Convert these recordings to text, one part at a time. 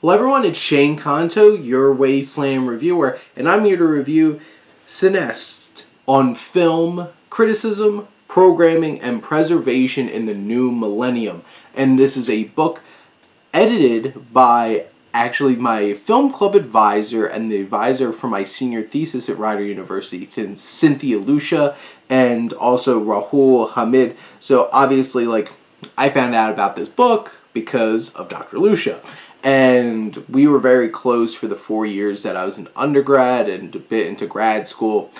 Hello everyone, it's Shane Kanto, your Wasteland reviewer, and I'm here to review Cineaste on film, criticism, programming, and preservation in the new millennium. And this is a book edited by actually my film club advisor and the advisor for my senior thesis at Rider University, Cynthia, Lucia, and also Rahul, Hamid. So obviously, I found out about this book because of Dr. Lucia. And we were very close for the 4 years that I was in undergrad and a bit into grad school.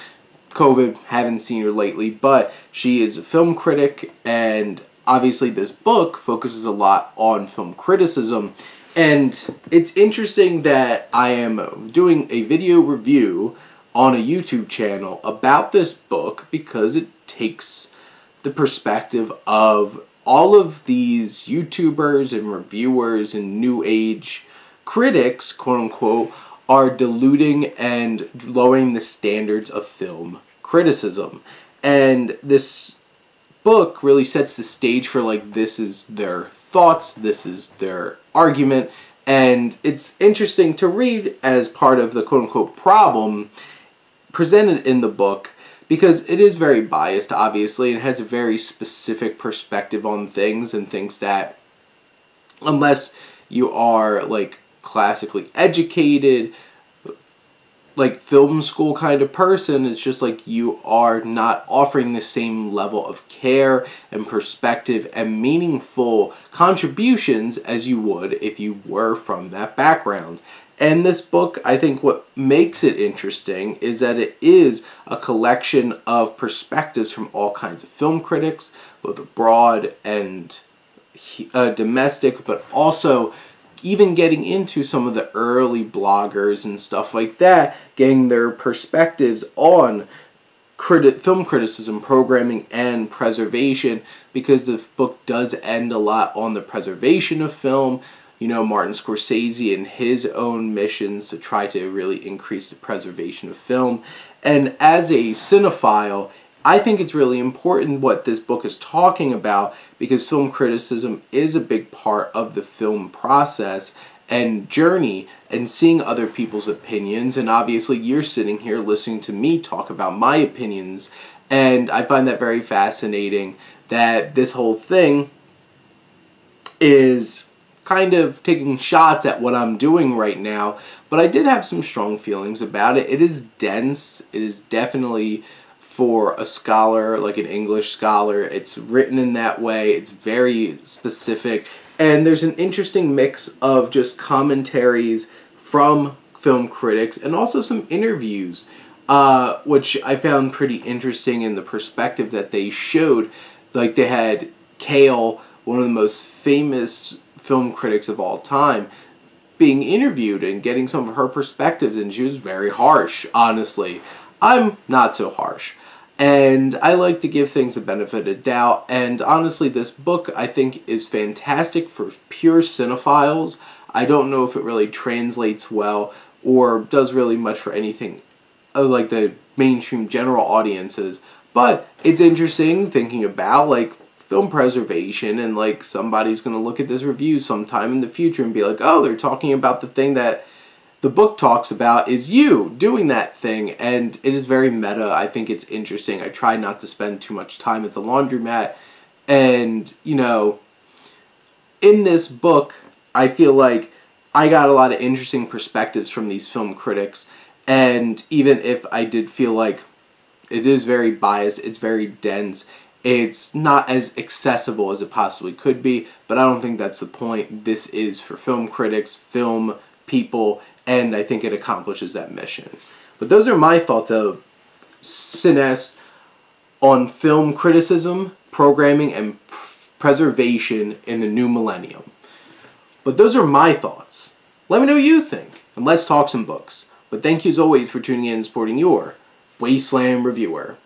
COVID, haven't seen her lately, but she is a film critic, and obviously this book focuses a lot on film criticism. And it's interesting that I am doing a video review on a YouTube channel about this book because it takes the perspective of all of these YouTubers and reviewers and new age critics, quote unquote, are diluting and lowering the standards of film criticism. And this book really sets the stage for this is their thoughts, this is their argument, and it's interesting to read as part of the quote unquote problem presented in the book, because it is very biased, obviously, and has a very specific perspective on things, and thinks that unless you are classically educated, film school kind of person, it's just you are not offering the same level of care and perspective and meaningful contributions as you would if you were from that background. And this book, I think what makes it interesting is that it is a collection of perspectives from all kinds of film critics, both abroad and domestic, but also even getting into some of the early bloggers and stuff like that, getting their perspectives on film criticism, programming, and preservation, because the book does end a lot on the preservation of film. You know, Martin Scorsese and his own missions to try to really increase the preservation of film. And as a cinephile, I think it's really important what this book is talking about, because film criticism is a big part of the film process and journey, and seeing other people's opinions. And obviously you're sitting here listening to me talk about my opinions, and I find that very fascinating that this whole thing is kind of taking shots at what I'm doing right now. But I did have some strong feelings about it. It is dense. It is definitely for a scholar, like an English scholar. It's written in that way. It's very specific. And there's an interesting mix of just commentaries from film critics and also some interviews, which I found pretty interesting in the perspective that they showed. They had Kale, one of the most famous film critics of all time, being interviewed and getting some of her perspectives, and she was very harsh, honestly. I'm not so harsh, and I like to give things the benefit of doubt. And honestly, this book I think is fantastic for pure cinephiles. I don't know if it really translates well or does really much for anything like the mainstream general audiences, but it's interesting thinking about film preservation, and somebody's going to look at this review sometime in the future and be like, oh, they're talking about the thing that the book talks about is you doing that thing. And it is very meta. I think it's interesting. I try not to spend too much time at the laundromat. And, you know, in this book, I feel like I got a lot of interesting perspectives from these film critics. And even if I did feel like it is very biased, it's very dense, it's not as accessible as it possibly could be, but I don't think that's the point. This is for film critics, film people, and I think it accomplishes that mission. But those are my thoughts of Cineaste on film criticism, programming, and preservation in the new millennium. But those are my thoughts. Let me know what you think, and let's talk some books. But thank you as always for tuning in and supporting your Wasteland reviewer.